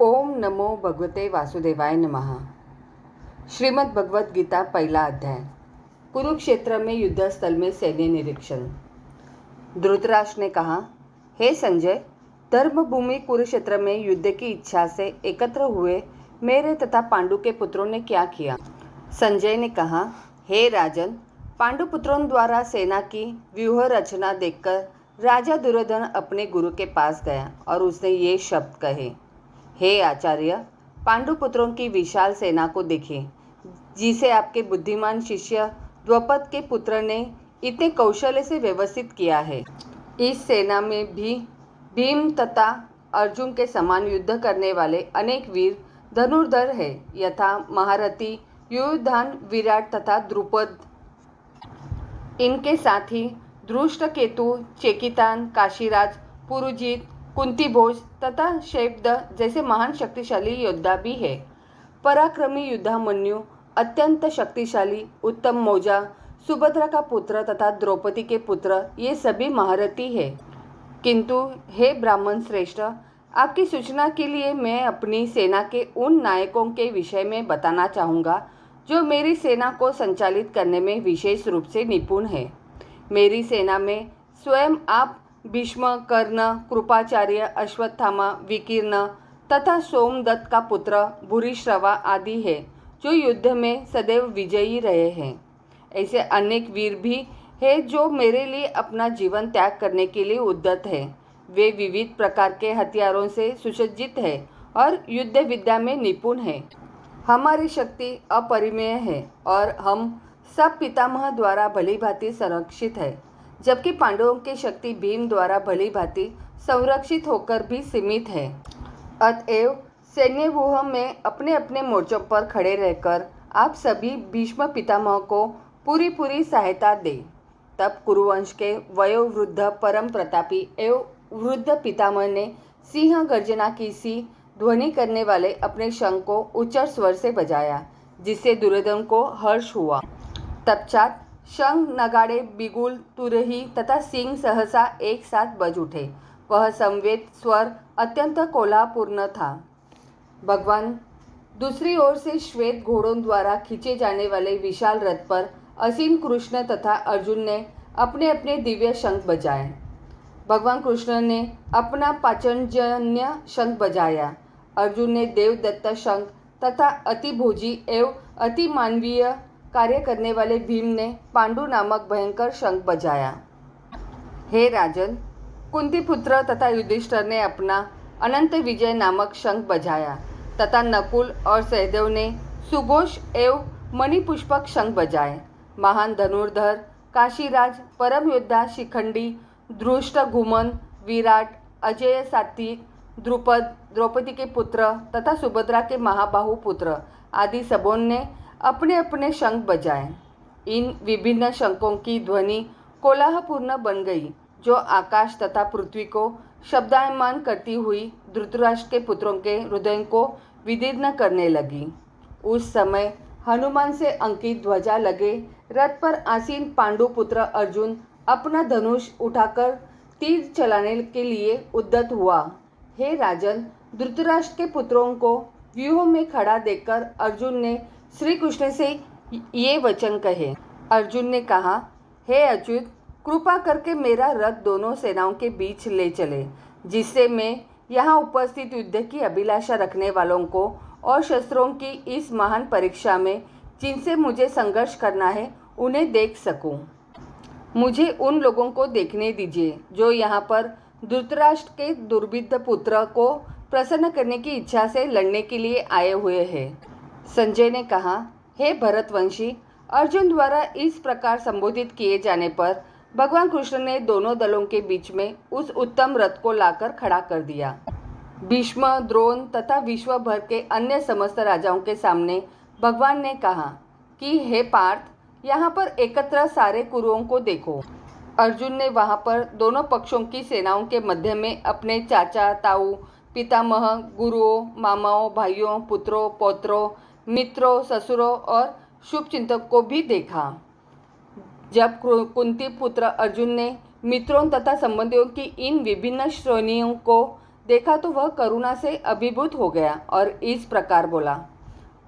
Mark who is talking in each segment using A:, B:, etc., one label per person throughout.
A: ओम नमो भगवते वासुदेवाय नमः। श्रीमद् भगवत गीता पहला अध्याय। कुरुक्षेत्र में युद्ध स्थल में सैन्य निरीक्षण। धृतराष्ट्र ने कहा, हे संजय, धर्मभूमि कुरुक्षेत्र में युद्ध की इच्छा से एकत्र हुए मेरे तथा पांडु के पुत्रों ने क्या किया। संजय ने कहा, हे राजन, पांडु पुत्रों द्वारा सेना की व्यूह रचना देखकर राजा दुर्योधन अपने गुरु के पास गया और उसने ये शब्द कहे, हे आचार्य, पांडु पुत्रों की विशाल सेना को देखिए, जिसे आपके बुद्धिमान शिष्य द्रौपद के पुत्र ने इतने कौशल्य से व्यवस्थित किया है। इस सेना में भी भीम तथा अर्जुन के समान युद्ध करने वाले अनेक वीर धनुर्धर है, यथा महारथी युयुधान, विराट तथा द्रुपद। इनके साथ ही धृष्टकेतु, चेकितान, काशीराज, पुरुजित, कुंतीभोज तथा शैब्द जैसे महान शक्तिशाली योद्धा भी है। पराक्रमी युद्धामन्यु, अत्यंत शक्तिशाली उत्तम मौजा, सुभद्रा का पुत्र तथा द्रौपदी के पुत्र, ये सभी महारथी है। किंतु हे ब्राह्मण श्रेष्ठ, आपकी सूचना के लिए मैं अपनी सेना के उन नायकों के विषय में बताना चाहूँगा जो मेरी सेना को संचालित करने में विशेष रूप से निपुण है। मेरी सेना में स्वयं आप भीष्म, कर्ण, कृपाचार्य, अश्वत्थामा, विकीर्ण तथा सोमदत्त का पुत्र भूरिश्रवा आदि है, जो युद्ध में सदैव विजयी रहे हैं। ऐसे अनेक वीर भी हैं जो मेरे लिए अपना जीवन त्याग करने के लिए उद्यत है। वे विविध प्रकार के हथियारों से सुसज्जित है और युद्ध विद्या में निपुण है। हमारी शक्ति अपरिमेय है और हम सब पितामह द्वारा भली भांति संरक्षित है, जबकि पांडवों की शक्ति भीम द्वारा भली भांति संरक्षित होकर भी सीमित है। अतएव सैन्य व्यूह में अपने अपने मोर्चों पर खड़े रहकर आप सभी भीष्म पितामह को पूरी सहायता दें। तब कुरुवंश के वयोवृद्ध परम प्रतापी एवं वृद्ध पितामह ने सिंह गर्जना की सी ध्वनि करने वाले अपने शंख को उच्च स्वर से बजाया, जिससे दुर्योधन को हर्ष हुआ। तत्पश्चात शंख, नगाड़े, बिगुल, तुरही तथा सिंह सहसा एक साथ बज उठे। वह संवेद स्वर अत्यंत कोलाहलपूर्ण था। भगवान दूसरी ओर से श्वेत घोड़ों द्वारा खींचे जाने वाले विशाल रथ पर असीन कृष्ण तथा अर्जुन ने अपने अपने दिव्य शंख बजाए। भगवान कृष्ण ने अपना पांचजन्य शंख बजाया, अर्जुन ने देवदत्त शंख तथा अतिभोजी एवं अति मानवीय कार्य करने वाले भीम ने पांडु नामक भयंकर शंख बजाया। हे राजन, कुंती पुत्र तथा युधिष्ठिर ने अपना अनंत विजय नामक शंख बजाया तथा नकुल और सहदेव ने सुघोष एवं मणिपुष्पक शंख बजाए। महान धनुर्धर काशीराज, परम योद्धा शिखंडी, धृष्टद्युम्न, विराट, अजेय सात्विक, द्रुपद, द्रौपदी के पुत्र तथा सुभद्रा के महाबाहु पुत्र आदि सबों ने अपने अपने शंख बजाए। इन विभिन्न शंखों की ध्वनि कोलाहलपूर्ण बन गई, जो आकाश तथा पृथ्वी को शब्दायमान करती हुई धृतराष्ट्र के पुत्रों के हृदय को विदीर्ण करने लगी। उस समय हनुमान से अंकित ध्वजा लगे रथ पर आसीन पांडु पुत्र अर्जुन अपना धनुष उठाकर तीर चलाने के लिए उद्यत हुआ। हे राजन, धृतराष्ट्र के पुत्रों को व्यूह में खड़ा देखकर अर्जुन ने श्री कृष्ण से ये वचन कहे। अर्जुन ने कहा, हे अच्युत, कृपा करके मेरा रथ दोनों सेनाओं के बीच ले चले, जिससे मैं यहाँ उपस्थित युद्ध की अभिलाषा रखने वालों को और शस्त्रों की इस महान परीक्षा में जिनसे मुझे संघर्ष करना है, उन्हें देख सकूं। मुझे उन लोगों को देखने दीजिए जो यहाँ पर धृतराष्ट्र के दुर्भिद्ध पुत्र को प्रसन्न करने की इच्छा से लड़ने के लिए आए हुए हैं। संजय ने कहा, हे भरतवंशी, अर्जुन द्वारा इस प्रकार संबोधित किए जाने पर भगवान कृष्ण ने दोनों दलों के बीच में उस उत्तम रथ को लाकर खड़ा कर दिया। भीष्म, द्रोण तथा विश्व भर के अन्य समस्त राजाओं के सामने भगवान ने कहा कि हे पार्थ, यहाँ पर एकत्र सारे कुरुओं को देखो। अर्जुन ने वहाँ पर दोनों पक्षों की सेनाओं के मध्य में अपने चाचा, ताऊ, पितामह, गुरुओं, मामाओं, भाइयों, पुत्रों, पौत्रों, मित्रों, ससुरों और शुभचिंतक को भी देखा। जब कुंती पुत्र अर्जुन ने मित्रों तथा संबंधियों की इन विभिन्न श्रेणियों को देखा तो वह करुणा से अभिभूत हो गया और इस प्रकार बोला।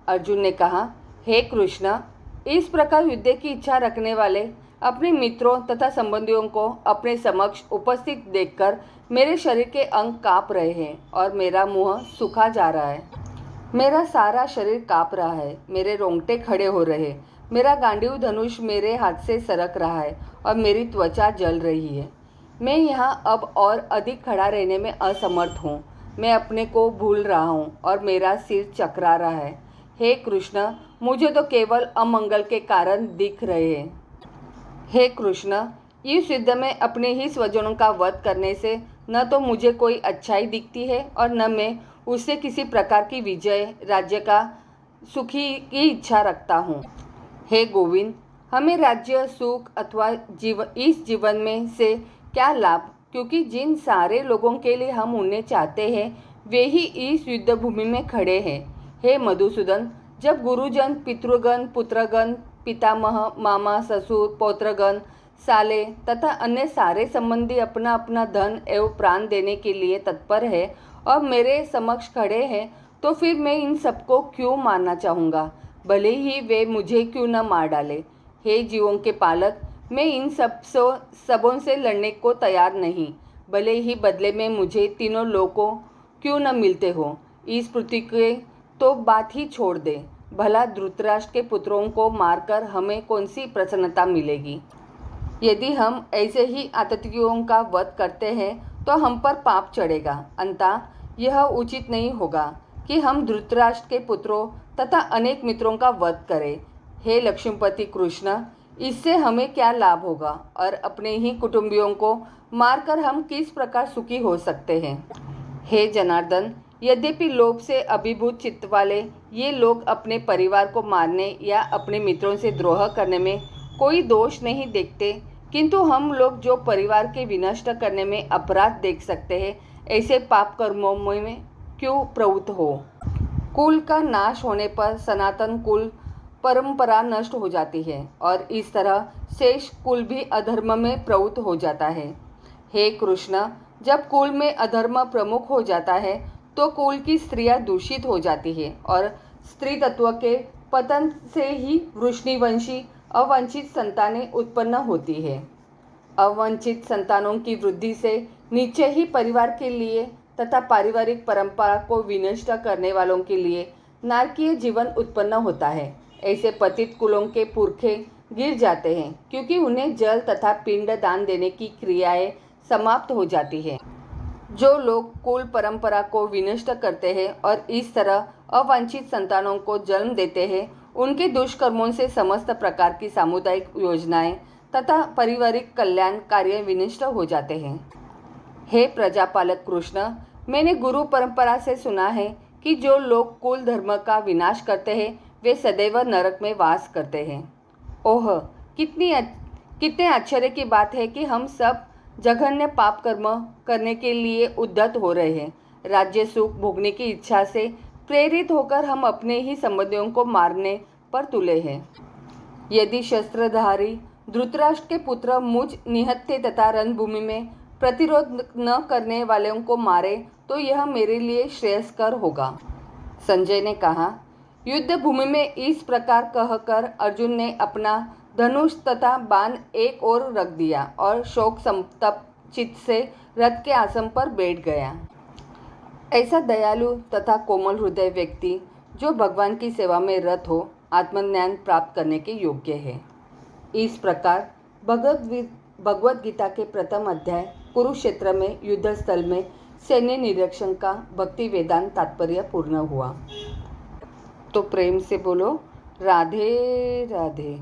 A: अर्जुन ने कहा, हे कृष्ण, इस प्रकार युद्ध की इच्छा रखने वाले अपने मित्रों तथा संबंधियों को अपने समक्ष उपस्थित देखकर मेरे शरीर के अंग काँप रहे हैं और मेरा मुंह सूखा जा रहा है। मेरा सारा शरीर काँप रहा है, मेरे रोंगटे खड़े हो रहे, मेरा गांडीव धनुष मेरे हाथ से सरक रहा है और मेरी त्वचा जल रही है। मैं यहाँ अब और अधिक खड़ा रहने में असमर्थ हूँ। मैं अपने को भूल रहा हूँ और मेरा सिर चकरा रहा है। हे कृष्ण, मुझे तो केवल अमंगल के कारण दिख रहे हैं। हे कृष्ण, इस युद्ध में अपने ही स्वजनों का वध करने से न तो मुझे कोई अच्छाई दिखती है और न मैं उससे किसी प्रकार की विजय, राज्य का सुखी की इच्छा रखता हूँ। हे गोविंद, हमें राज्य, सुख अथवा इस जीवन में से क्या लाभ, क्योंकि जिन सारे लोगों के लिए हम उन्हें चाहते हैं वे ही इस युद्ध भूमि में खड़े हैं। हे मधुसूदन, जब गुरुजन, पितृगण, पुत्रगण, पितामह, मामा, ससुर, पौत्रगण, साले तथा अन्य सारे संबंधी अपना अपना धन एवं प्राण देने के लिए तत्पर है और मेरे समक्ष खड़े हैं, तो फिर मैं इन सबको क्यों मारना चाहूँगा, भले ही वे मुझे क्यों न मार डाले। हे जीवों के पालक, मैं इन सबों से लड़ने को तैयार नहीं, भले ही बदले में मुझे तीनों लोगों क्यों न मिलते हो। इस पृथ्वी के तो बात ही छोड़ दे, भला धृतराष्ट्र के पुत्रों को मारकर हमें कौन सी प्रसन्नता मिलेगी। यदि हम ऐसे ही आततियों का वध करते हैं तो हम पर पाप चढ़ेगा। अतः यह उचित नहीं होगा कि हम धृतराष्ट्र के पुत्रों तथा अनेक मित्रों का वध करें। हे लक्ष्मीपति कृष्ण, इससे हमें क्या लाभ होगा और अपने ही कुटुंबियों को मारकर हम किस प्रकार सुखी हो सकते हैं। हे जनार्दन, यद्यपि लोभ से अभिभूत चित्त वाले ये लोग अपने परिवार को मारने या अपने मित्रों से द्रोह करने में कोई दोष नहीं देखते, किंतु हम लोग जो परिवार के विनष्ट करने में अपराध देख सकते हैं, ऐसे पाप कर्मों में क्यों प्रवृत्त हो। कुल का नाश होने पर सनातन कुल परंपरा नष्ट हो जाती है और इस तरह शेष कुल भी अधर्म में प्रवृत्त हो जाता है। हे कृष्ण, जब कुल में अधर्म प्रमुख हो जाता है तो कुल की स्त्रियां दूषित हो जाती है और स्त्री तत्व के पतन से ही वृष्णिवंशी अवांछित संतानें उत्पन्न होती है। अवांछित संतानों की वृद्धि से नीचे ही परिवार के लिए तथा पारिवारिक परंपरा को विनष्ट करने वालों के लिए नारकीय जीवन उत्पन्न होता है। ऐसे पतित कुलों के पुरखे गिर जाते हैं, क्योंकि उन्हें जल तथा पिंड दान देने की क्रियाएं समाप्त हो जाती हैं। जो लोग कुल परंपरा को विनष्ट करते हैं और इस तरह अवांछित संतानों को जन्म देते हैं, उनके दुष्कर्मों से समस्त प्रकार की सामुदायिक योजनाएं तथा पारिवारिक कल्याण कार्य विनष्ट हो जाते हैं। हे प्रजापालक कृष्ण, मैंने गुरु परंपरा से सुना है कि जो लोग कुल धर्म का विनाश करते हैं वे सदैव नरक में वास करते हैं। ओह, कितने आश्चर्य की बात है कि हम सब जघन्य पाप कर्म करने के लिए उद्यत हो रहे हैं। राज्य सुख भोगने की इच्छा से प्रेरित होकर हम अपने ही संबंधियों को मारने पर तुले हैं। यदि शस्त्रधारी धृतराष्ट्र के पुत्र मुझ निहत्थे तथा रणभूमि में प्रतिरोध न करने वालों को मारे तो यह मेरे लिए श्रेयस्कर होगा। संजय ने कहा। युद्ध भूमि में इस प्रकार कहकर अर्जुन ने अपना धनुष तथा बाण एक ओर रख दिया और शोक संतप्त चित्त से रथ के आसन पर बैठ गया। ऐसा दयालु तथा कोमल हृदय व्यक्ति जो भगवान की सेवा में रत हो, आत्मज्ञान प्राप्त करने के योग्य है। इस प्रकार भगवद गीता के प्रथम अध्याय कुरुक्षेत्र में युद्ध स्थल में सैन्य निरीक्षण का भक्ति वेदांत तात्पर्य पूर्ण हुआ। तो प्रेम से बोलो राधे राधे।